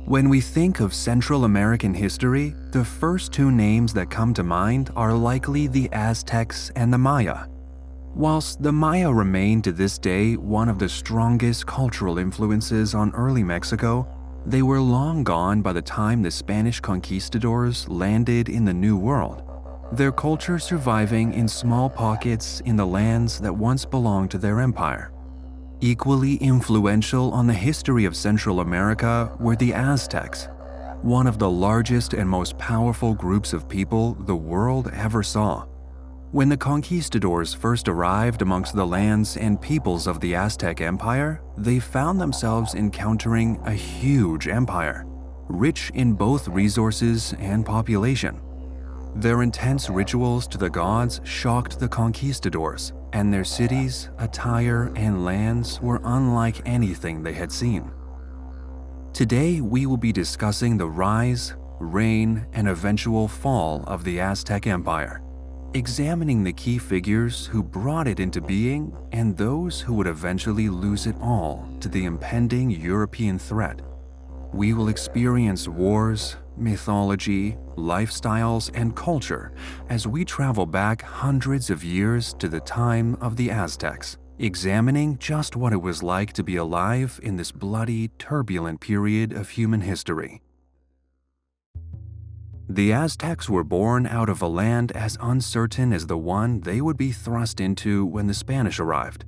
When we think of Central American history, the first two names that come to mind are likely the Aztecs and the Maya. Whilst the Maya remain to this day one of the strongest cultural influences on early Mexico, they were long gone by the time the Spanish conquistadors landed in the New World, their culture surviving in small pockets in the lands that once belonged to their empire. Equally influential on the history of Central America were the Aztecs, one of the largest and most powerful groups of people the world ever saw. When the conquistadors first arrived amongst the lands and peoples of the Aztec Empire, they found themselves encountering a huge empire, rich in both resources and population. Their intense rituals to the gods shocked the conquistadors, and their cities, attire, and lands were unlike anything they had seen. Today, we will be discussing the rise, reign, and eventual fall of the Aztec Empire, examining the key figures who brought it into being and those who would eventually lose it all to the impending European threat. We will experience wars, mythology, lifestyles, and culture as we travel back hundreds of years to the time of the Aztecs, examining just what it was like to be alive in this bloody, turbulent period of human history. The Aztecs were born out of a land as uncertain as the one they would be thrust into when the Spanish arrived.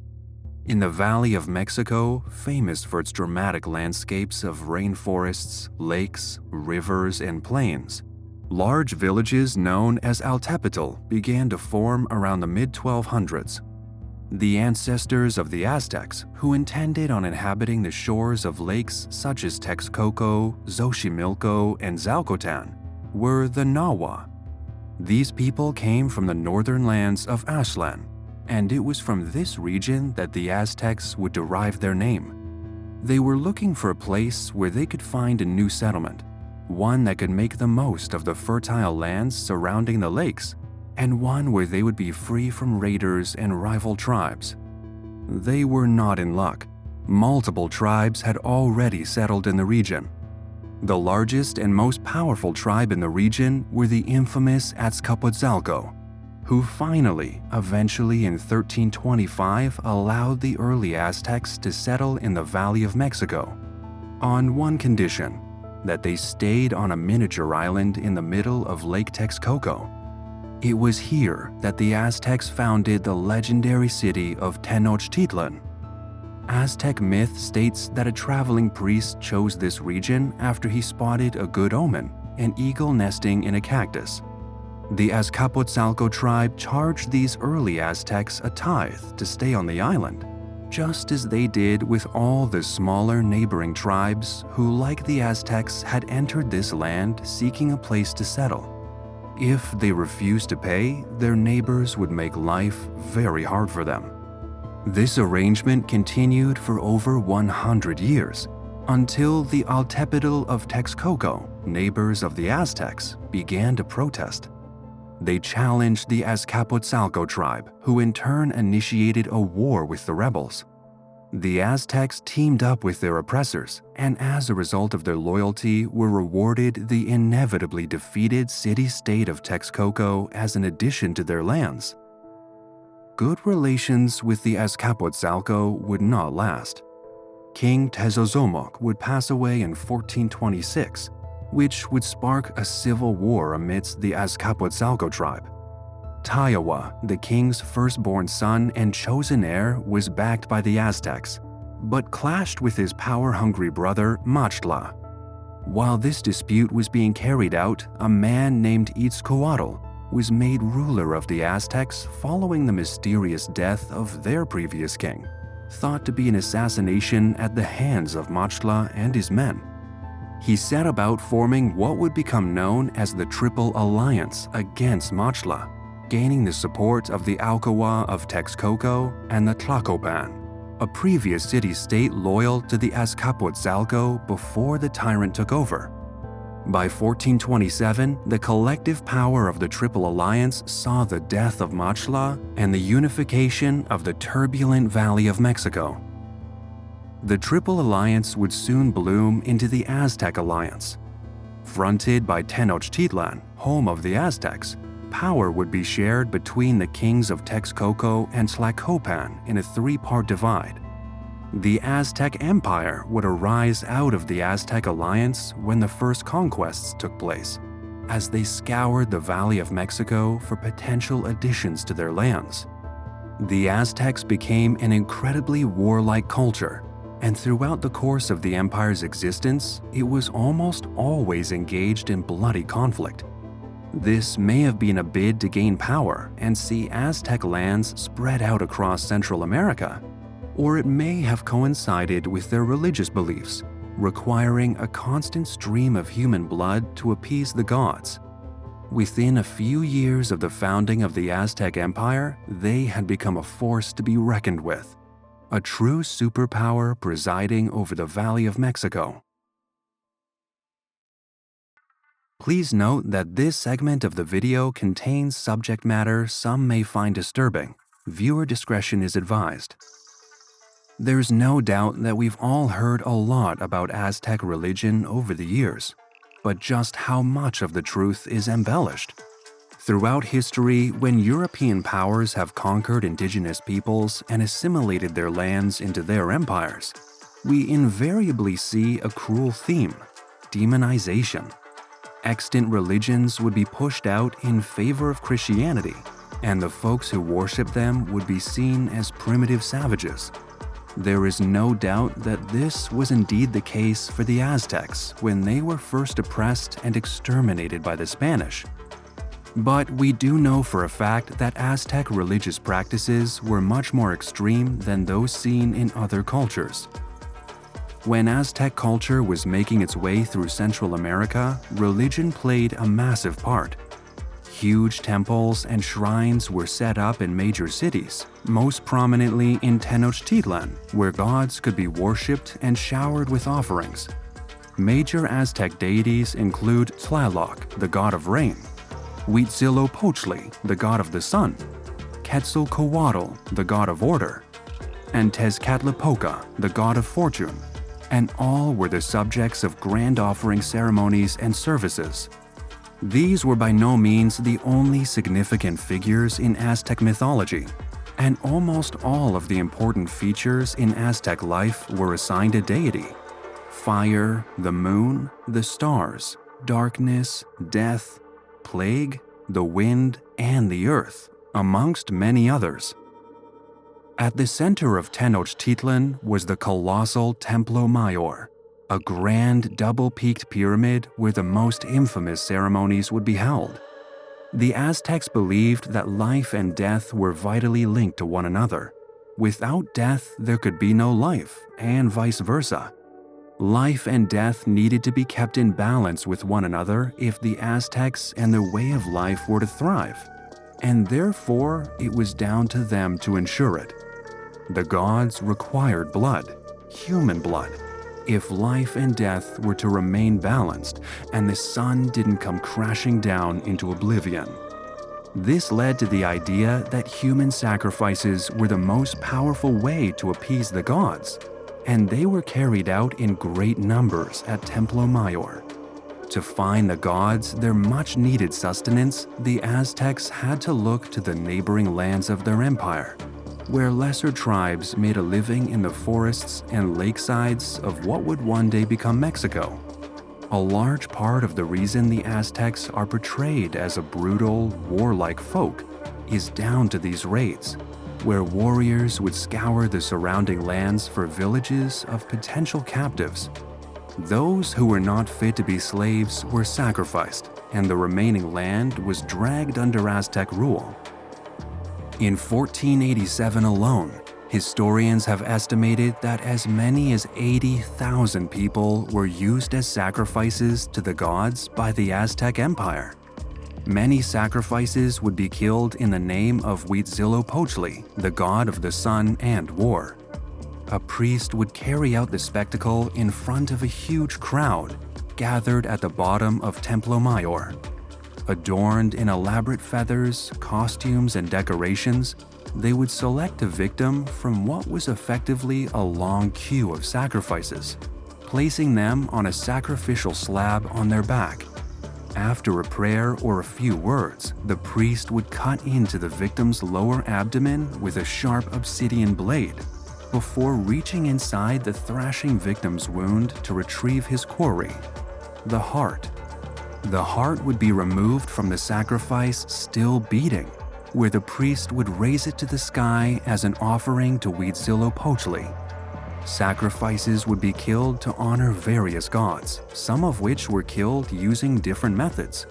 In the Valley of Mexico, famous for its dramatic landscapes of rainforests, lakes, rivers, and plains, large villages known as Altepetl began to form around the mid-1200s. The ancestors of the Aztecs, who intended on inhabiting the shores of lakes such as Texcoco, Xochimilco, and Zalcotan, were the Nahua. These people came from the northern lands of Aztlan, and it was from this region that the Aztecs would derive their name. They were looking for a place where they could find a new settlement, one that could make the most of the fertile lands surrounding the lakes, and one where they would be free from raiders and rival tribes. They were not in luck. Multiple tribes had already settled in the region. The largest and most powerful tribe in the region were the infamous Azcapotzalco, who eventually in 1325 allowed the early Aztecs to settle in the Valley of Mexico, on one condition, that they stayed on a miniature island in the middle of Lake Texcoco. It was here that the Aztecs founded the legendary city of Tenochtitlan. Aztec myth states that a traveling priest chose this region after he spotted a good omen, an eagle nesting in a cactus. The Azcapotzalco tribe charged these early Aztecs a tithe to stay on the island, just as they did with all the smaller neighboring tribes who, like the Aztecs, had entered this land seeking a place to settle. If they refused to pay, their neighbors would make life very hard for them. This arrangement continued for over 100 years, until the Altepetl of Texcoco, neighbors of the Aztecs, began to protest. They challenged the Azcapotzalco tribe, who in turn initiated a war with the rebels. The Aztecs teamed up with their oppressors, and as a result of their loyalty were rewarded the inevitably defeated city-state of Texcoco as an addition to their lands. Good relations with the Azcapotzalco would not last. King Tezozomoc would pass away in 1426, which would spark a civil war amidst the Azcapotzalco tribe. Taiawa, the king's firstborn son and chosen heir, was backed by the Aztecs, but clashed with his power-hungry brother Machtla. While this dispute was being carried out, a man named Itzcoatl was made ruler of the Aztecs following the mysterious death of their previous king, thought to be an assassination at the hands of Machtla and his men. He set about forming what would become known as the Triple Alliance against Machtla, gaining the support of the Alcawa of Texcoco and the Tlacopan, a previous city-state loyal to the Azcapotzalco before the tyrant took over. By 1427, the collective power of the Triple Alliance saw the death of Machtla and the unification of the turbulent Valley of Mexico. The Triple Alliance would soon bloom into the Aztec Alliance. Fronted by Tenochtitlan, home of the Aztecs, power would be shared between the kings of Texcoco and Tlacopan in a three-part divide. The Aztec Empire would arise out of the Aztec Alliance when the first conquests took place, as they scoured the Valley of Mexico for potential additions to their lands. The Aztecs became an incredibly warlike culture, and throughout the course of the empire's existence, it was almost always engaged in bloody conflict. This may have been a bid to gain power and see Aztec lands spread out across Central America, or it may have coincided with their religious beliefs, requiring a constant stream of human blood to appease the gods. Within a few years of the founding of the Aztec Empire, they had become a force to be reckoned with, a true superpower presiding over the Valley of Mexico. Please note that this segment of the video contains subject matter some may find disturbing. Viewer discretion is advised. There's no doubt that we've all heard a lot about Aztec religion over the years, but just how much of the truth is embellished? Throughout history, when European powers have conquered indigenous peoples and assimilated their lands into their empires, we invariably see a cruel theme: demonization. Extant religions would be pushed out in favor of Christianity, and the folks who worship them would be seen as primitive savages. There is no doubt that this was indeed the case for the Aztecs when they were first oppressed and exterminated by the Spanish. But we do know for a fact that Aztec religious practices were much more extreme than those seen in other cultures. When Aztec culture was making its way through Central America, religion played a massive part. Huge temples and shrines were set up in major cities, most prominently in Tenochtitlan, where gods could be worshipped and showered with offerings. Major Aztec deities include Tlaloc, the god of rain; Huitzilopochtli, the god of the sun; Quetzalcoatl, the god of order; and Tezcatlipoca, the god of fortune, and all were the subjects of grand offering ceremonies and services. These were by no means the only significant figures in Aztec mythology, and almost all of the important features in Aztec life were assigned a deity: fire, the moon, the stars, darkness, death, plague, the wind, and the earth, amongst many others. At the center of Tenochtitlan was the colossal Templo Mayor, a grand double-peaked pyramid where the most infamous ceremonies would be held. The Aztecs believed that life and death were vitally linked to one another. Without death, there could be no life, and vice versa. Life and death needed to be kept in balance with one another if the Aztecs and their way of life were to thrive, and therefore it was down to them to ensure it. The gods required blood, human blood, if life and death were to remain balanced and the sun didn't come crashing down into oblivion. This led to the idea that human sacrifices were the most powerful way to appease the gods, and they were carried out in great numbers at Templo Mayor. To find the gods their much-needed sustenance, the Aztecs had to look to the neighboring lands of their empire, where lesser tribes made a living in the forests and lakesides of what would one day become Mexico. A large part of the reason the Aztecs are portrayed as a brutal, warlike folk is down to these raids, where warriors would scour the surrounding lands for villages of potential captives. Those who were not fit to be slaves were sacrificed, and the remaining land was dragged under Aztec rule. In 1487 alone, historians have estimated that as many as 80,000 people were used as sacrifices to the gods by the Aztec Empire. Many sacrifices would be killed in the name of Huitzilopochtli, the god of the sun and war. A priest would carry out the spectacle in front of a huge crowd gathered at the bottom of Templo Mayor. Adorned in elaborate feathers, costumes, and decorations, they would select a victim from what was effectively a long queue of sacrifices, placing them on a sacrificial slab on their back. After a prayer or a few words, the priest would cut into the victim's lower abdomen with a sharp obsidian blade before reaching inside the thrashing victim's wound to retrieve his quarry, the heart. The heart would be removed from the sacrifice still beating, where the priest would raise it to the sky as an offering to Huitzilopochtli. Sacrifices would be killed to honor various gods, some of which were killed using different methods.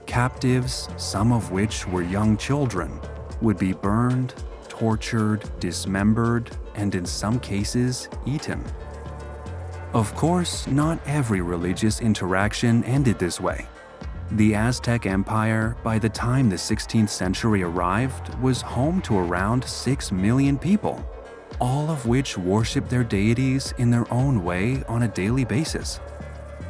Captives, some of which were young children, would be burned, tortured, dismembered, and in some cases, eaten. Of course, not every religious interaction ended this way. The Aztec Empire, by the time the 16th century arrived, was home to around 6 million people, all of which worshiped their deities in their own way on a daily basis.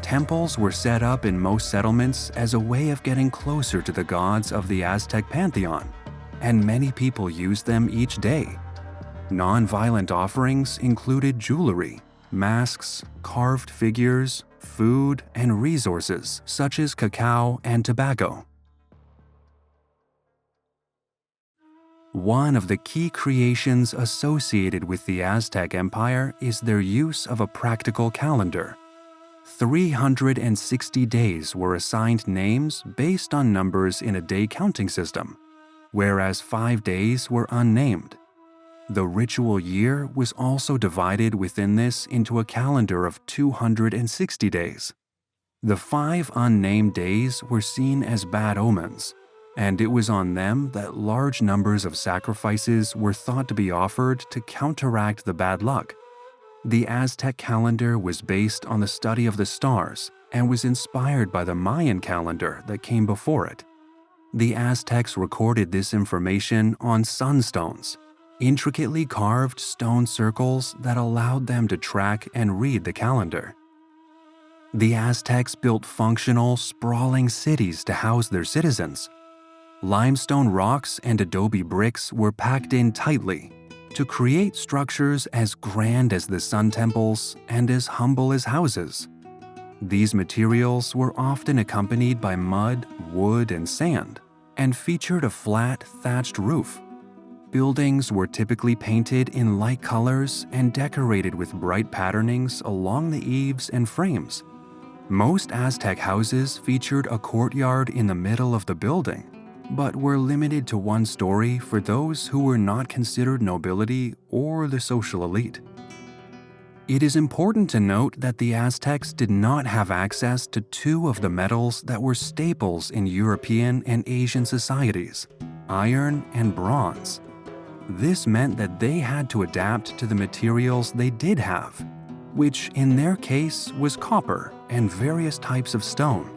Temples were set up in most settlements as a way of getting closer to the gods of the Aztec pantheon, and many people used them each day. Non-violent offerings included jewelry, masks, carved figures, food, and resources such as cacao and tobacco. One of the key creations associated with the Aztec Empire is their use of a practical calendar. 360 days were assigned names based on numbers in a day counting system, whereas 5 days were unnamed. The ritual year was also divided within this into a calendar of 260 days. The 5 unnamed days were seen as bad omens, and it was on them that large numbers of sacrifices were thought to be offered to counteract the bad luck. The Aztec calendar was based on the study of the stars and was inspired by the Mayan calendar that came before it. The Aztecs recorded this information on sunstones, intricately carved stone circles that allowed them to track and read the calendar. The Aztecs built functional, sprawling cities to house their citizens. Limestone rocks and adobe bricks were packed in tightly to create structures as grand as the sun temples and as humble as houses. These materials were often accompanied by mud, wood, and sand, and featured a flat, thatched roof. Buildings were typically painted in light colors and decorated with bright patternings along the eaves and frames. Most Aztec houses featured a courtyard in the middle of the building, but were limited to one story for those who were not considered nobility or the social elite. It is important to note that the Aztecs did not have access to 2 of the metals that were staples in European and Asian societies: iron and bronze. This meant that they had to adapt to the materials they did have, which in their case was copper and various types of stone.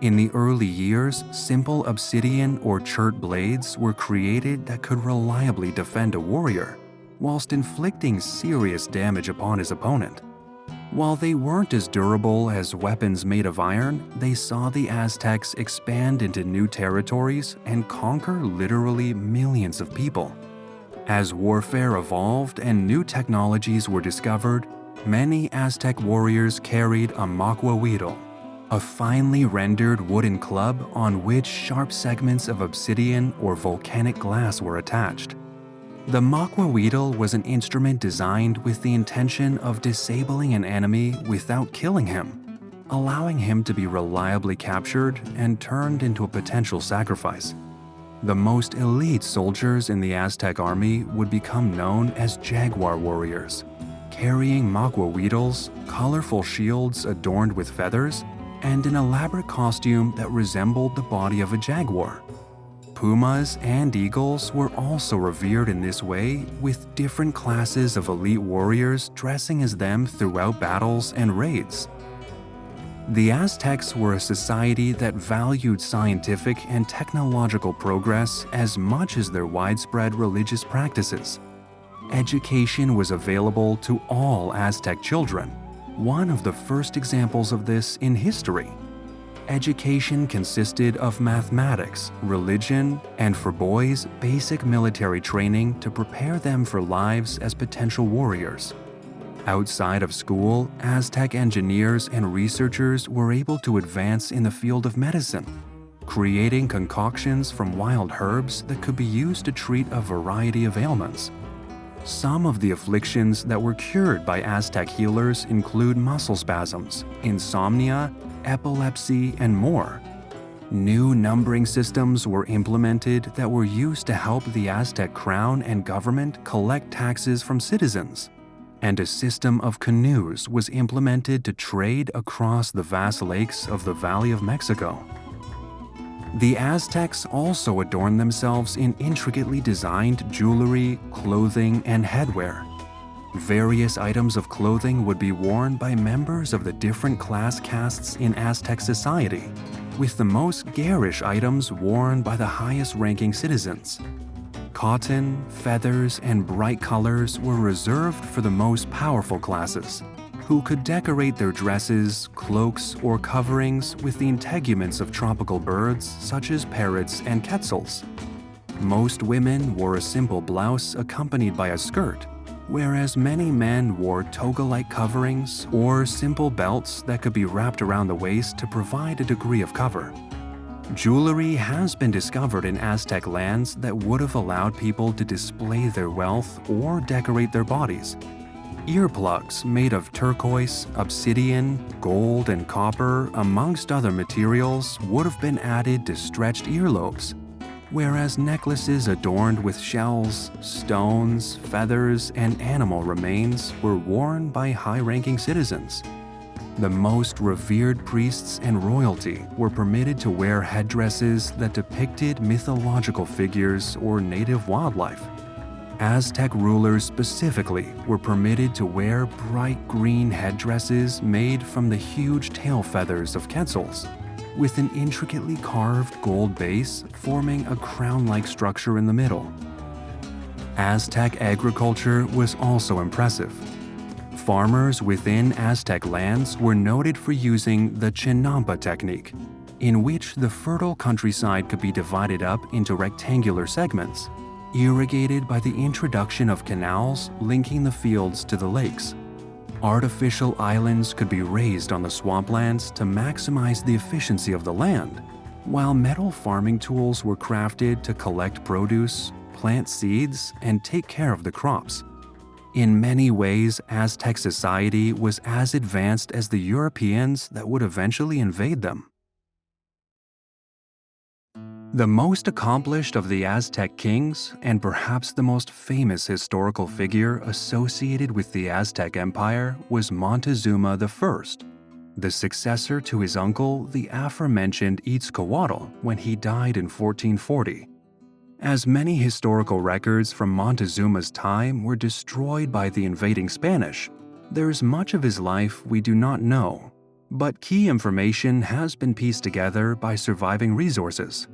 In the early years, simple obsidian or chert blades were created that could reliably defend a warrior, whilst inflicting serious damage upon his opponent. While they weren't as durable as weapons made of iron, they saw the Aztecs expand into new territories and conquer literally millions of people. As warfare evolved and new technologies were discovered, many Aztec warriors carried a macuahuitl, a finely rendered wooden club on which sharp segments of obsidian or volcanic glass were attached. The macuahuitl was an instrument designed with the intention of disabling an enemy without killing him, allowing him to be reliably captured and turned into a potential sacrifice. The most elite soldiers in the Aztec army would become known as jaguar warriors, carrying macuahuitls, colorful shields adorned with feathers, and an elaborate costume that resembled the body of a jaguar. Pumas and eagles were also revered in this way, with different classes of elite warriors dressing as them throughout battles and raids. The Aztecs were a society that valued scientific and technological progress as much as their widespread religious practices. Education was available to all Aztec children, one of the first examples of this in history. education consisted of mathematics, religion, and for boys, basic military training to prepare them for lives as potential warriors. Outside of school, Aztec engineers and researchers were able to advance in the field of medicine, creating concoctions from wild herbs that could be used to treat a variety of ailments. Some of the afflictions that were cured by Aztec healers include muscle spasms, insomnia, epilepsy, and more. New numbering systems were implemented that were used to help the Aztec crown and government collect taxes from citizens. And a system of canoes was implemented to trade across the vast lakes of the Valley of Mexico. The Aztecs also adorned themselves in intricately designed jewelry, clothing, and headwear. Various items of clothing would be worn by members of the different class castes in Aztec society, with the most garish items worn by the highest-ranking citizens. Cotton, feathers, and bright colors were reserved for the most powerful classes, who could decorate their dresses, cloaks, or coverings with the integuments of tropical birds such as parrots and quetzals. Most women wore a simple blouse accompanied by a skirt, whereas many men wore toga-like coverings or simple belts that could be wrapped around the waist to provide a degree of cover. Jewelry has been discovered in Aztec lands that would have allowed people to display their wealth or decorate their bodies. Earplugs made of turquoise, obsidian, gold, and copper, amongst other materials, would have been added to stretched earlobes, whereas necklaces adorned with shells, stones, feathers, and animal remains were worn by high-ranking citizens. The most revered priests and royalty were permitted to wear headdresses that depicted mythological figures or native wildlife. Aztec rulers specifically were permitted to wear bright green headdresses made from the huge tail feathers of quetzals, with an intricately carved gold base forming a crown-like structure in the middle. Aztec agriculture was also impressive. Farmers within Aztec lands were noted for using the chinampa technique, in which the fertile countryside could be divided up into rectangular segments, irrigated by the introduction of canals linking the fields to the lakes. Artificial islands could be raised on the swamplands to maximize the efficiency of the land, while metal farming tools were crafted to collect produce, plant seeds, and take care of the crops. In many ways, Aztec society was as advanced as the Europeans that would eventually invade them. The most accomplished of the Aztec kings, and perhaps the most famous historical figure associated with the Aztec Empire, was Montezuma I, the successor to his uncle, the aforementioned Itzcoatl, when he died in 1440. As many historical records from Montezuma's time were destroyed by the invading Spanish, there's much of his life we do not know, but key information has been pieced together by surviving resources.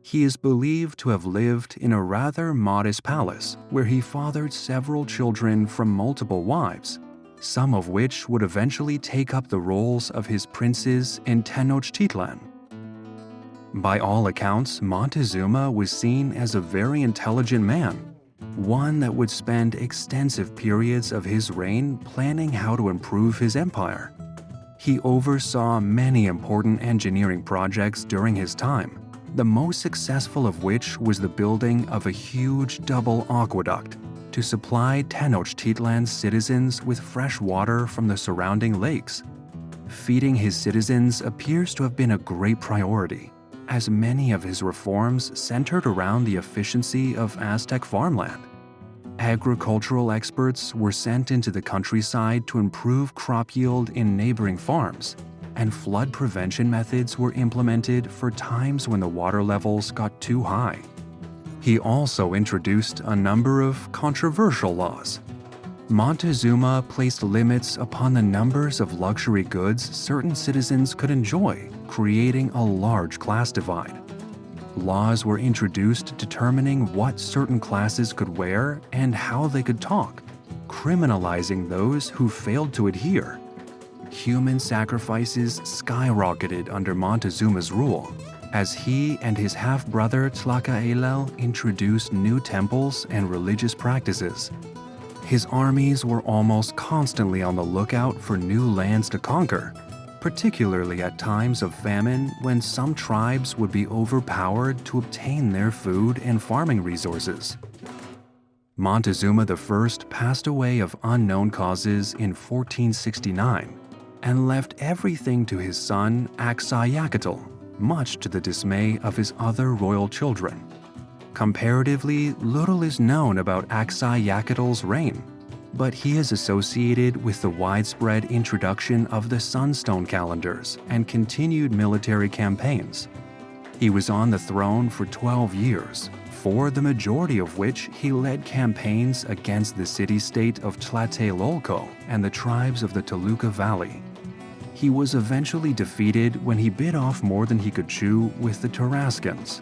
He is believed to have lived in a rather modest palace where he fathered several children from multiple wives, some of which would eventually take up the roles of his princes in Tenochtitlan. By all accounts, Montezuma was seen as a very intelligent man, one that would spend extensive periods of his reign planning how to improve his empire. He oversaw many important engineering projects during his time, the most successful of which was the building of a huge double aqueduct to supply Tenochtitlan's citizens with fresh water from the surrounding lakes. Feeding his citizens appears to have been a great priority, as many of his reforms centered around the efficiency of Aztec farmland. Agricultural experts were sent into the countryside to improve crop yield in neighboring farms, and flood prevention methods were implemented for times when the water levels got too high. He also introduced a number of controversial laws. Montezuma placed limits upon the numbers of luxury goods certain citizens could enjoy, creating a large class divide. Laws were introduced determining what certain classes could wear and how they could talk, criminalizing those who failed to adhere. human sacrifices skyrocketed under Montezuma's rule, as he and his half-brother Tlacaelel introduced new temples and religious practices. His armies were almost constantly on the lookout for new lands to conquer, particularly at times of famine when some tribes would be overpowered to obtain their food and farming resources. Montezuma I passed away of unknown causes in 1469 and left everything to his son Axayacatl, much to the dismay of his other royal children. Comparatively, little is known about Axayacatl's reign, but he is associated with the widespread introduction of the sunstone calendars and continued military campaigns. He was on the throne for 12 years, for the majority of which he led campaigns against the city-state of Tlatelolco and the tribes of the Toluca Valley. He was eventually defeated when he bit off more than he could chew with the Tarascans.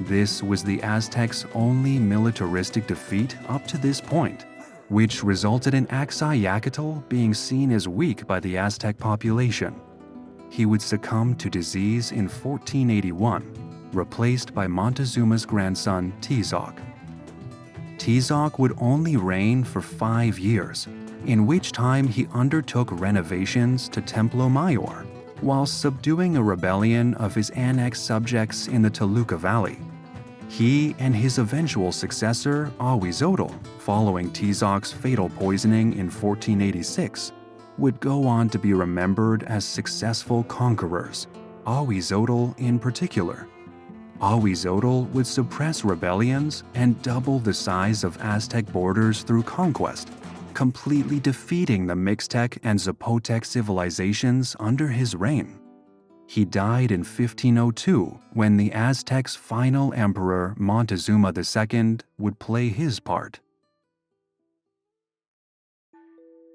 This was the Aztecs' only militaristic defeat up to this point, which resulted in Axayacatl being seen as weak by the Aztec population. He would succumb to disease in 1481, replaced by Montezuma's grandson Tizoc. Tizoc would only reign for 5 years, in which time he undertook renovations to Templo Mayor, while subduing a rebellion of his annexed subjects in the Toluca Valley. He and his eventual successor, Ahuizotl, following Tizoc's fatal poisoning in 1486, would go on to be remembered as successful conquerors, Ahuizotl in particular. Ahuizotl would suppress rebellions and double the size of Aztec borders through conquest, completely defeating the Mixtec and Zapotec civilizations under his reign. He died in 1502 when the Aztecs' final emperor Montezuma II would play his part.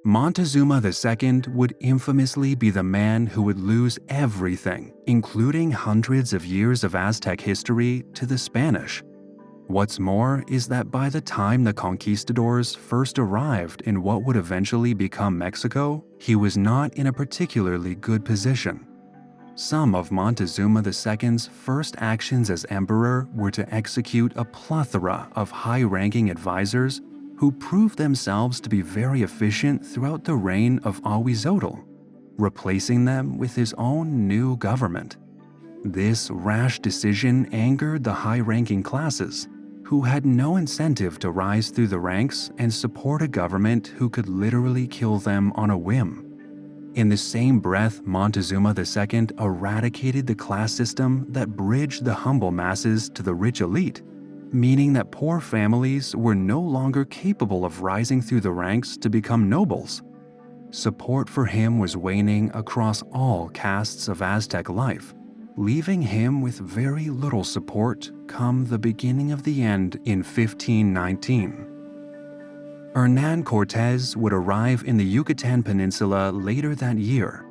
Montezuma II would infamously be the man who would lose everything, including hundreds of years of Aztec history, to the Spanish. What's more is that by the time the conquistadors first arrived in what would eventually become Mexico, he was not in a particularly good position. Some of Montezuma II's first actions as emperor were to execute a plethora of high-ranking advisors who proved themselves to be very efficient throughout the reign of Ahuizotl, replacing them with his own new government. This rash decision angered the high-ranking classes, who had no incentive to rise through the ranks and support a government who could literally kill them on a whim. In the same breath, Montezuma II eradicated the class system that bridged the humble masses to the rich elite, meaning that poor families were no longer capable of rising through the ranks to become nobles. Support for him was waning across all castes of Aztec life, leaving him with very little support come the beginning of the end in 1519. Hernán Cortés would arrive in the Yucatan Peninsula later that year.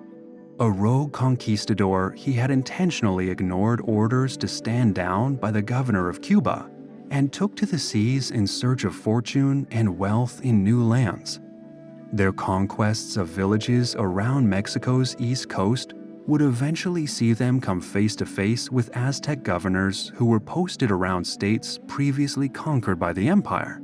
A rogue conquistador, he had intentionally ignored orders to stand down by the governor of Cuba and took to the seas in search of fortune and wealth in new lands. Their conquests of villages around Mexico's east coast would eventually see them come face to face with Aztec governors who were posted around states previously conquered by the empire.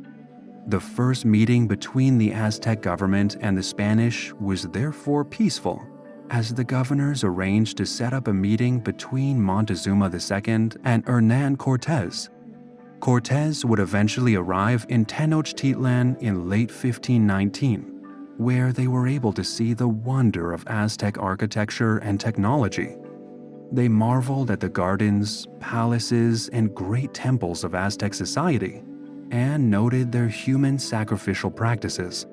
The first meeting between the Aztec government and the Spanish was therefore peaceful, as the governors arranged to set up a meeting between Montezuma II and Hernán Cortés. Cortés would eventually arrive in Tenochtitlan in late 1519, where they were able to see the wonder of Aztec architecture and technology. They marveled at the gardens, palaces, and great temples of Aztec society, and noted their human sacrificial practices.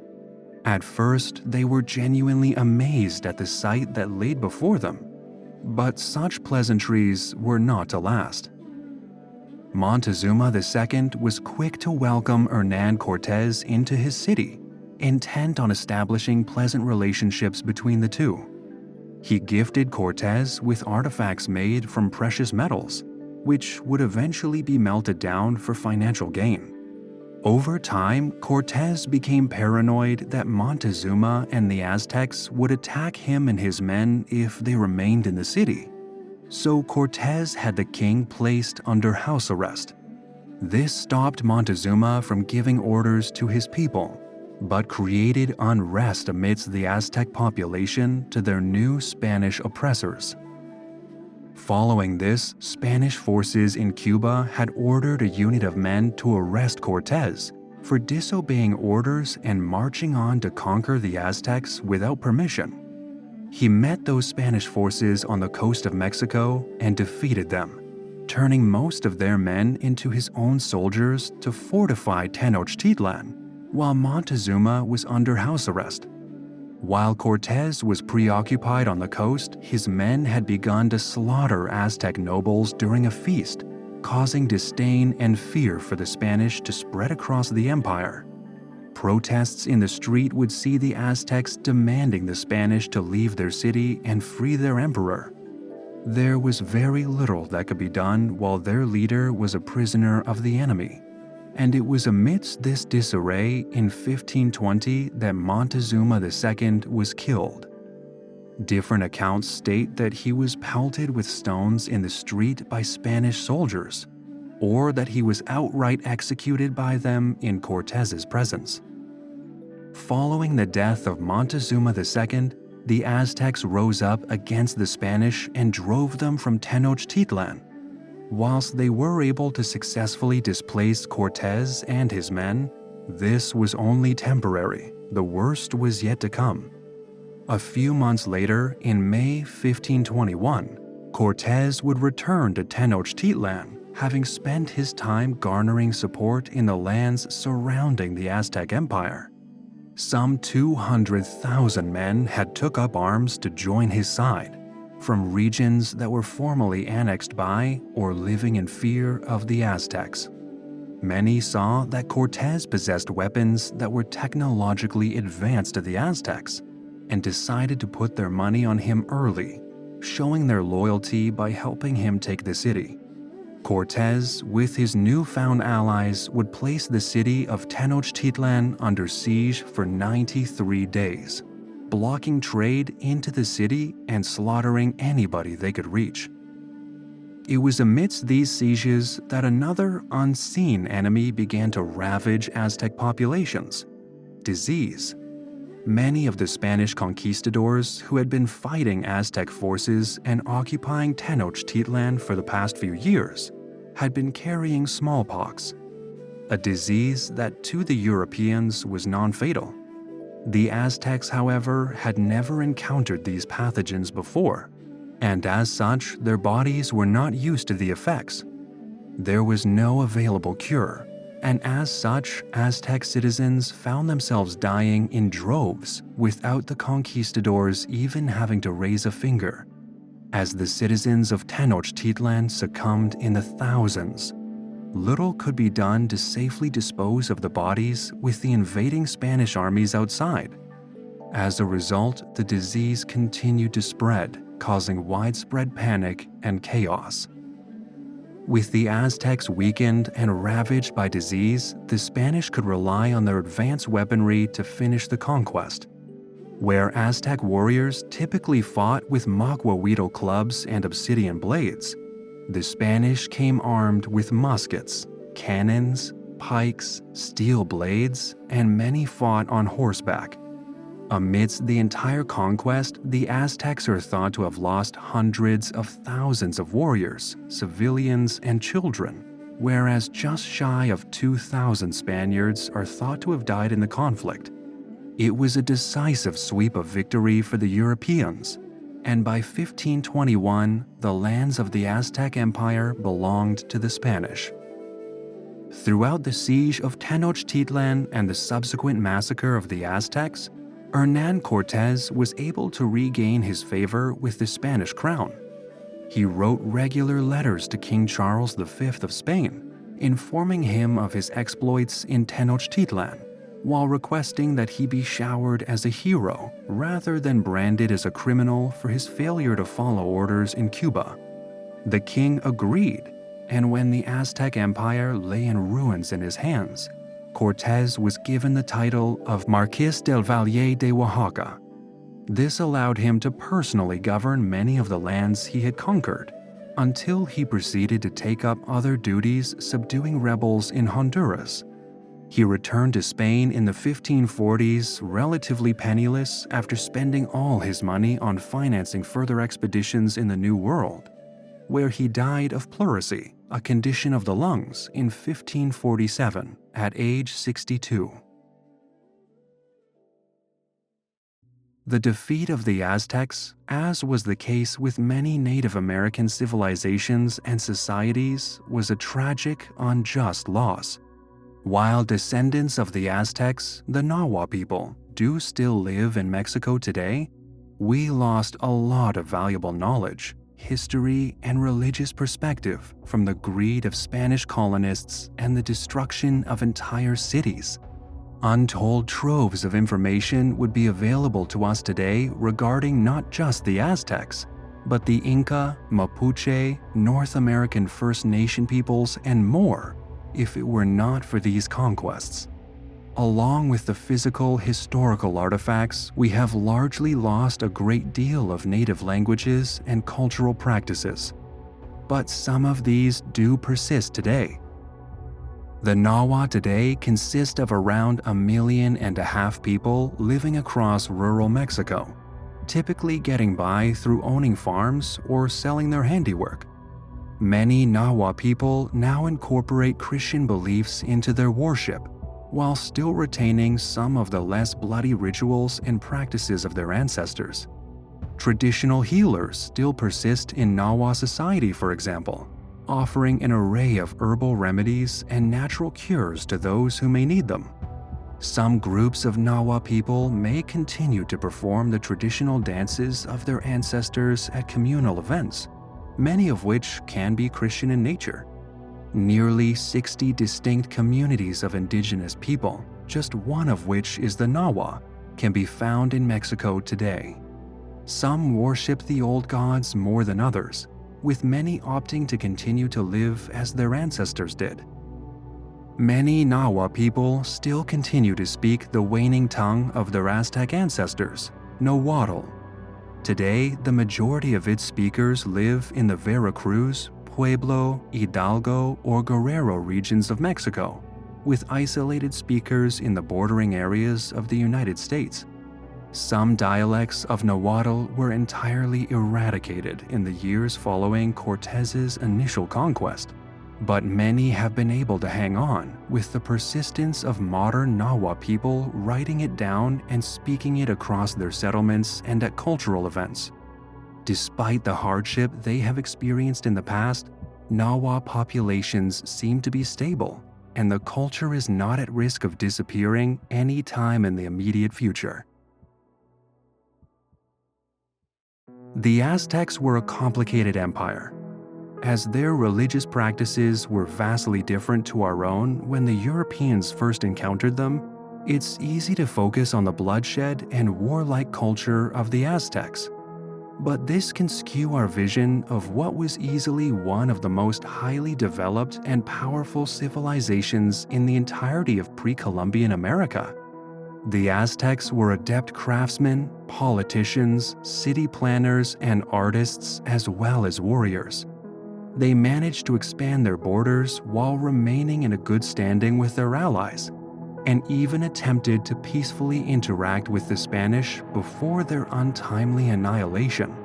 At first, they were genuinely amazed at the sight that laid before them, but such pleasantries were not to last. Montezuma II was quick to welcome Hernán Cortés into his city, intent on establishing pleasant relationships between the two. He gifted Cortés with artifacts made from precious metals, which would eventually be melted down for financial gain. Over time, Cortez became paranoid that Montezuma and the Aztecs would attack him and his men if they remained in the city. So Cortez had the king placed under house arrest. This stopped Montezuma from giving orders to his people, but created unrest amidst the Aztec population to their new Spanish oppressors. Following this, Spanish forces in Cuba had ordered a unit of men to arrest Cortez for disobeying orders and marching on to conquer the Aztecs without permission. He met those Spanish forces on the coast of Mexico and defeated them, turning most of their men into his own soldiers to fortify Tenochtitlan, while Montezuma was under house arrest. While Cortez was preoccupied on the coast, his men had begun to slaughter Aztec nobles during a feast, causing disdain and fear for the Spanish to spread across the empire. Protests in the street would see the Aztecs demanding the Spanish to leave their city and free their emperor. There was very little that could be done while their leader was a prisoner of the enemy, and it was amidst this disarray in 1520 that Montezuma II was killed. Different accounts state that he was pelted with stones in the street by Spanish soldiers, or that he was outright executed by them in Cortez's presence. Following the death of Montezuma II, the Aztecs rose up against the Spanish and drove them from Tenochtitlan. Whilst they were able to successfully displace Cortez and his men, this was only temporary. The worst was yet to come. A few months later, in May 1521, Cortez would return to Tenochtitlan, having spent his time garnering support in the lands surrounding the Aztec Empire. Some 200,000 men had took up arms to join his side, from regions that were formerly annexed by or living in fear of the Aztecs. Many saw that Cortez possessed weapons that were technologically advanced to the Aztecs, and decided to put their money on him early, showing their loyalty by helping him take the city. Cortez, with his newfound allies, would place the city of Tenochtitlan under siege for 93 days, blocking trade into the city and slaughtering anybody they could reach. It was amidst these sieges that another unseen enemy began to ravage Aztec populations: disease. Many of the Spanish conquistadors who had been fighting Aztec forces and occupying Tenochtitlan for the past few years had been carrying smallpox, a disease that to the Europeans was non-fatal. The Aztecs, however, had never encountered these pathogens before, and as such, their bodies were not used to the effects. There was no available cure, and as such, Aztec citizens found themselves dying in droves without the conquistadors even having to raise a finger. As the citizens of Tenochtitlan succumbed in the thousands, little could be done to safely dispose of the bodies with the invading Spanish armies outside. As a result, the disease continued to spread, causing widespread panic and chaos. With the Aztecs weakened and ravaged by disease, the Spanish could rely on their advanced weaponry to finish the conquest. Where Aztec warriors typically fought with maguahuito clubs and obsidian blades, the Spanish came armed with muskets, cannons, pikes, steel blades, and many fought on horseback. Amidst the entire conquest, the Aztecs are thought to have lost hundreds of thousands of warriors, civilians, and children, whereas just shy of 2,000 Spaniards are thought to have died in the conflict. It was a decisive sweep of victory for the Europeans, and by 1521, the lands of the Aztec Empire belonged to the Spanish. Throughout the siege of Tenochtitlan and the subsequent massacre of the Aztecs, Hernán Cortés was able to regain his favor with the Spanish crown. He wrote regular letters to King Charles V of Spain, informing him of his exploits in Tenochtitlan, while requesting that he be showered as a hero rather than branded as a criminal for his failure to follow orders in Cuba. The king agreed, and when the Aztec Empire lay in ruins in his hands, Cortés was given the title of Marqués del Valle de Oaxaca. This allowed him to personally govern many of the lands he had conquered, until he proceeded to take up other duties subduing rebels in Honduras. He returned to Spain in the 1540s relatively penniless after spending all his money on financing further expeditions in the New World, where he died of pleurisy, a condition of the lungs, in 1547 at age 62. The defeat of the Aztecs, as was the case with many Native American civilizations and societies, was a tragic, unjust loss. While descendants of the Aztecs, the Nahua people, do still live in Mexico today, we lost a lot of valuable knowledge, history, and religious perspective from the greed of Spanish colonists and the destruction of entire cities. Untold troves of information would be available to us today regarding not just the Aztecs, but the Inca, Mapuche, North American First Nation peoples, and more, if it were not for these conquests. Along with the physical, historical artifacts, we have largely lost a great deal of native languages and cultural practices. But some of these do persist today. The Nahua today consist of around 1.5 million people living across rural Mexico, typically getting by through owning farms or selling their handiwork. Many Nahua people now incorporate Christian beliefs into their worship, while still retaining some of the less bloody rituals and practices of their ancestors. Traditional healers still persist in Nahua society, for example, offering an array of herbal remedies and natural cures to those who may need them. Some groups of Nahua people may continue to perform the traditional dances of their ancestors at communal events, many of which can be Christian in nature. Nearly 60 distinct communities of indigenous people, just one of which is the Nahua, can be found in Mexico today. Some worship the old gods more than others, with many opting to continue to live as their ancestors did. Many Nahua people still continue to speak the waning tongue of their Aztec ancestors, Nahuatl. Today, the majority of its speakers live in the Veracruz, Pueblo, Hidalgo, or Guerrero regions of Mexico, with isolated speakers in the bordering areas of the United States. Some dialects of Nahuatl were entirely eradicated in the years following Cortés's initial conquest, but many have been able to hang on with the persistence of modern Nahua people writing it down and speaking it across their settlements and at cultural events. Despite the hardship they have experienced in the past, Nahua populations seem to be stable, and the culture is not at risk of disappearing any time in the immediate future. The Aztecs were a complicated empire. As their religious practices were vastly different to our own when the Europeans first encountered them, it's easy to focus on the bloodshed and warlike culture of the Aztecs. But this can skew our vision of what was easily one of the most highly developed and powerful civilizations in the entirety of pre-Columbian America. The Aztecs were adept craftsmen, politicians, city planners, and artists, as well as warriors. They managed to expand their borders while remaining in a good standing with their allies, and even attempted to peacefully interact with the Spanish before their untimely annihilation.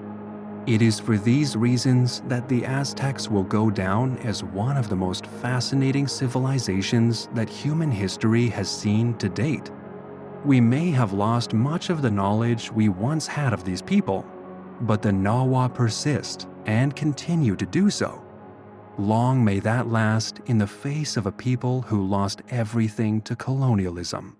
It is for these reasons that the Aztecs will go down as one of the most fascinating civilizations that human history has seen to date. We may have lost much of the knowledge we once had of these people, but the Nahua persist and continue to do so. Long may that last in the face of a people who lost everything to colonialism.